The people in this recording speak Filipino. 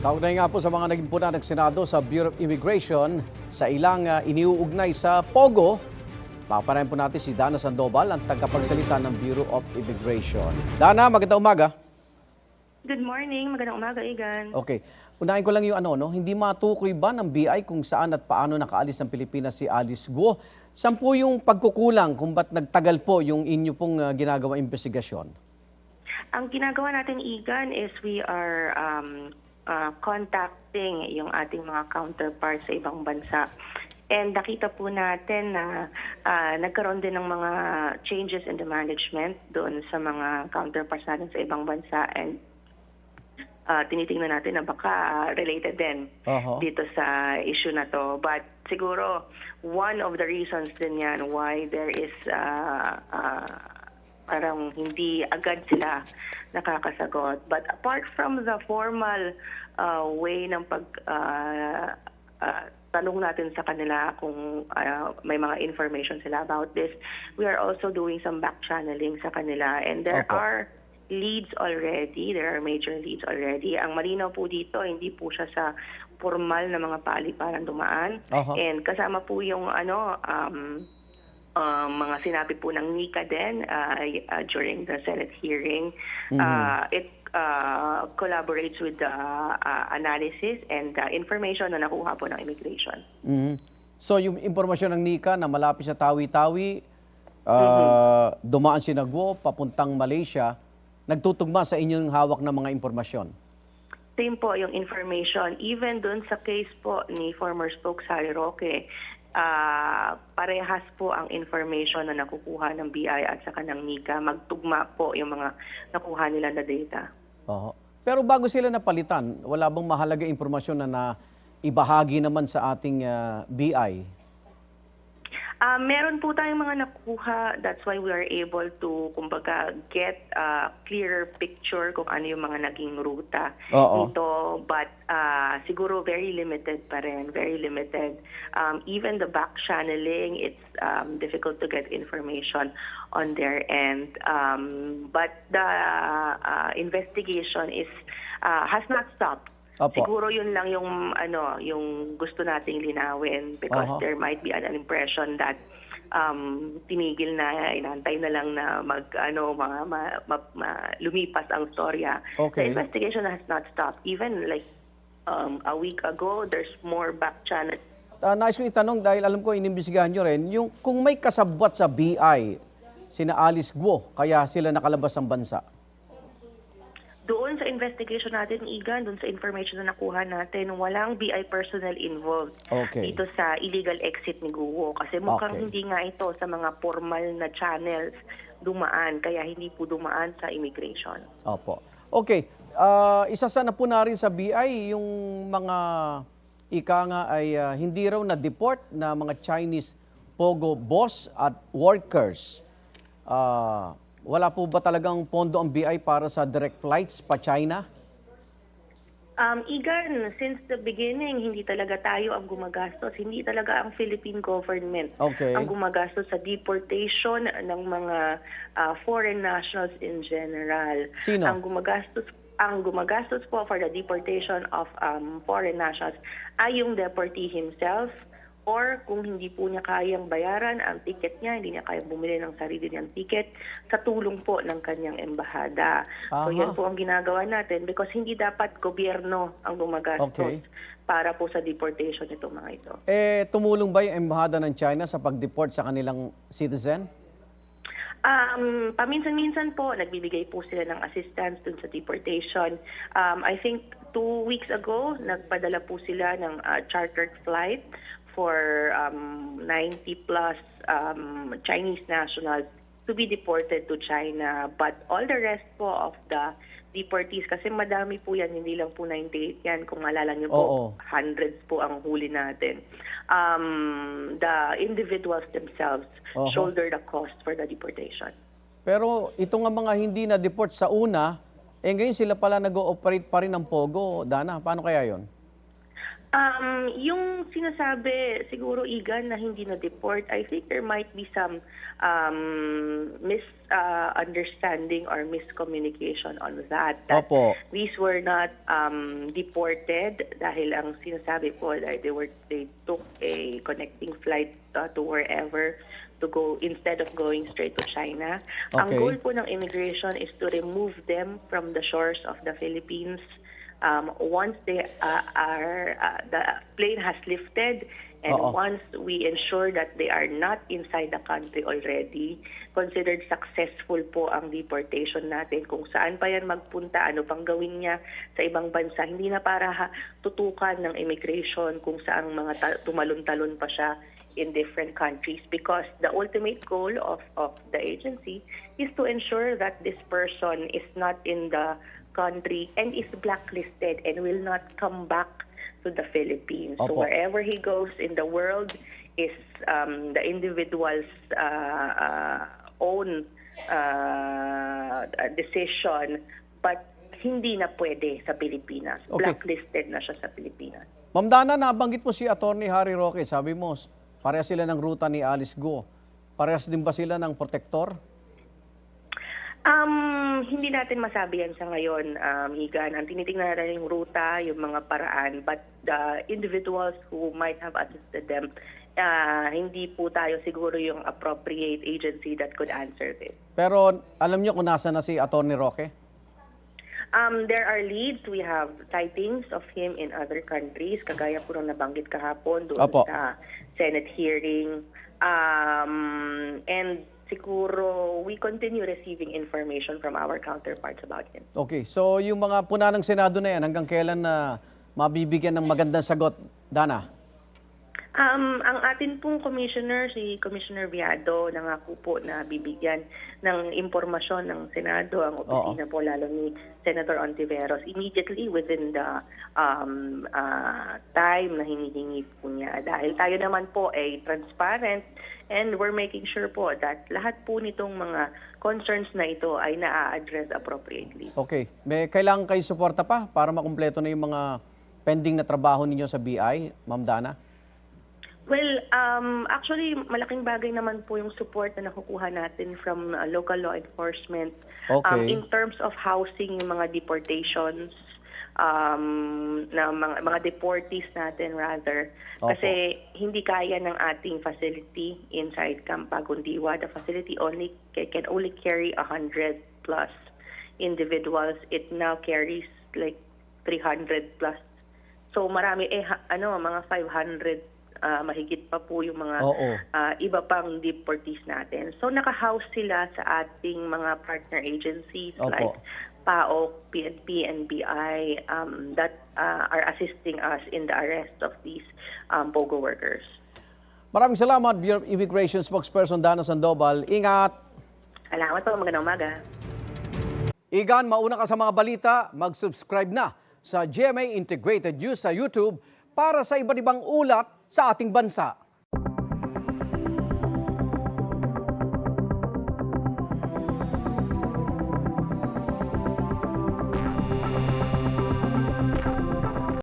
Kaugnay nga po sa mga naging puna ng Senado sa Bureau of Immigration sa ilang iniuugnay sa POGO, papanayan po natin si Dana Sandoval, ang tagapagsalita ng Bureau of Immigration. Dana, magandang umaga. Good morning. Magandang umaga, Igan. Okay. Unahin ko lang yung hindi matukoy ba ng BI kung saan at paano nakaalis ng Pilipinas si Alice Guo? Saan po yung pagkukulang kung ba't nagtagal po yung inyo pong ginagawa investigasyon? Ang ginagawa natin, Igan, is we are contacting yung ating mga counterparts sa ibang bansa. And nakita po natin na nagkaroon din ng mga changes in the management doon sa mga counterparts natin sa ibang bansa. And tinitingnan natin na baka related din dito sa issue na to. But siguro, one of the reasons din yan why there is parang hindi agad sila nakakasagot. But apart from the formal way ng tanong natin sa kanila kung may mga information sila about this, we are also doing some back channeling sa kanila. And there are leads already, there are major leads already. Ang malinaw po dito, hindi po siya sa formal na mga paliparan dumaan. And kasama po yung mga sinabi po ng NICA din during the Senate hearing. It collaborates with the analysis and the information na nakuha po ng immigration. So yung impormasyon ng NICA na malapit sa Tawi-Tawi, dumaan si Guo papuntang Malaysia, nagtutugma sa inyong hawak na mga impormasyon? Same po yung information. Even dun sa case po ni former Spokesman Roque, parehas po ang information na nakukuha ng BI at saka ng NICA. Magtugma po yung mga nakuha nila na data. Pero bago sila napalitan, wala bang mahalaga impormasyon na ibahagi naman sa ating BI? Meron po tayong mga nakuha. That's why we are able to, kumbaga, get a clearer picture kung ano yung mga naging ruta nito. But siguro very limited pa rin, very limited. Even the back channeling, it's difficult to get information on their end. But the investigation has not stopped. Siguro yun lang yung yung gusto nating linawin because there might be an impression that tinigil na, inantay na lang na lumipas ang storya. The investigation has not stopped. Even like a week ago, there's more back channel. Nais kong itanong dahil alam ko inimbestigahan nyo rin, yung kung may kasabwat sa BI, sina Alice Guo, kaya sila nakalabas ng bansa? Doon sa investigation natin, Igan, doon sa information na nakuha natin, walang BI personnel involved dito sa illegal exit ni Guo. Kasi mukhang hindi nga ito sa mga formal na channels dumaan, kaya hindi po dumaan sa immigration. Okay. Isa na po na rin sa BI, yung mga ay hindi raw na-deport na mga Chinese POGO boss at workers. Wala po ba talagang pondo ang BI para sa direct flights pa China? Igan, since the beginning, hindi talaga tayo ang gumagastos. Hindi talaga ang Philippine government ang gumagastos sa deportation ng mga foreign nationals in general. Sino? Ang gumagastos po for the deportation of foreign nationals ay yung deportee himself, or kung hindi po niya kayang bayaran ang ticket niya, hindi niya kayang bumili ng sarili niyang ticket, sa tulong po ng kanyang embahada. So yan po ang ginagawa natin because hindi dapat gobyerno ang gumagastos para po sa deportation itong mga ito. Tumulong ba yung embahada ng China sa pag-deport sa kanilang citizen? Paminsan-minsan po, nagbibigay po sila ng assistance dun sa deportation. I think 2 weeks ago, nagpadala po sila ng chartered flight for 90 plus Chinese nationals to be deported to China. But all the rest po of the deportees, kasi madami po yan, hindi lang po 98 yan. Kung maalala nyo po, hundreds po ang huli natin. The individuals themselves shoulder the cost for the deportation. Pero ito nga mga hindi na-deport sa una, ngayon sila pala nag-ooperate pa rin ng POGO. Dana, paano kaya yon? Yung sinasabi siguro Igan na hindi na deport, I think there might be some misunderstanding or miscommunication on that. That Opo. these were not deported dahil ang sinasabi po that they took a connecting flight to wherever to go instead of going straight to China. Ang Okay. goal po ng immigration is to remove them from the shores of the Philippines. Once they the plane has lifted and Oo. once we ensure that they are not inside the country already, considered successful po ang deportation natin. Kung saan pa yan magpunta, ano pang gawin niya sa ibang bansa, hindi na para tutukan ng immigration kung saan mga tumalon-talon pa siya in different countries, because the ultimate goal of the agency is to ensure that this person is not in the country and is blacklisted and will not come back to the Philippines. So Opo. wherever he goes in the world is the individual's own decision, but hindi na pwede sa Pilipinas. Okay. Blacklisted na siya sa Pilipinas. Ma'am Dana, nabanggit mo si Attorney Harry Roque. Sabi mo, parehas sila ng ruta ni Alice Go. Parehas din ba sila ng protector? Hindi natin masabi yan sa ngayon, Igan. Ang tinitingnan natin yung ruta, yung mga paraan, but the individuals who might have assisted them, hindi po tayo siguro yung appropriate agency that could answer this. Pero alam niyo kung nasa na si Attorney Roque? There are leads. We have sightings of him in other countries, kagaya po nung nabanggit kahapon doon Opo. sa Senate hearing. And siguro we continue receiving information from our counterparts about him. Okay, so yung mga puna ng Senado na yan, hanggang kailan na mabibigyan ng magandang sagot, Dana? Ang atin pong commissioner, si Commissioner Viado, nangako po na bibigyan ng impormasyon ng Senado ang opisina po lalo ni Senator Ontiveros immediately within the time na hinihingi po niya. Dahil tayo naman po ay transparent and we're making sure po that lahat po nitong mga concerns na ito ay na-address appropriately. Okay, may kailangan kayo suporta pa para makumpleto na yung mga pending na trabaho ninyo sa BI, Ma'am Dana? Well, actually, malaking bagay naman po yung support na nakukuha natin from local law enforcement. Okay. In terms of housing yung mga deportations, na mga deportees natin rather. Opo. Kasi hindi kaya ng ating facility inside Camp Pagundiwa. The facility can only carry 100 plus individuals. It now carries like 300 plus. So marami, mga 500 mahigit pa po yung mga iba pang deportees natin. So naka-house sila sa ating mga partner agencies like PAOK, PNP, and BI that are assisting us in the arrest of these POGO workers. Maraming salamat, Bureau of Immigration Spokesperson Dana Sandoval. Ingat! Salamat po, magandang umaga. Igan, mauna ka sa mga balita, mag-subscribe na sa GMA Integrated News sa YouTube para sa iba't ibang ulat sa ating bansa.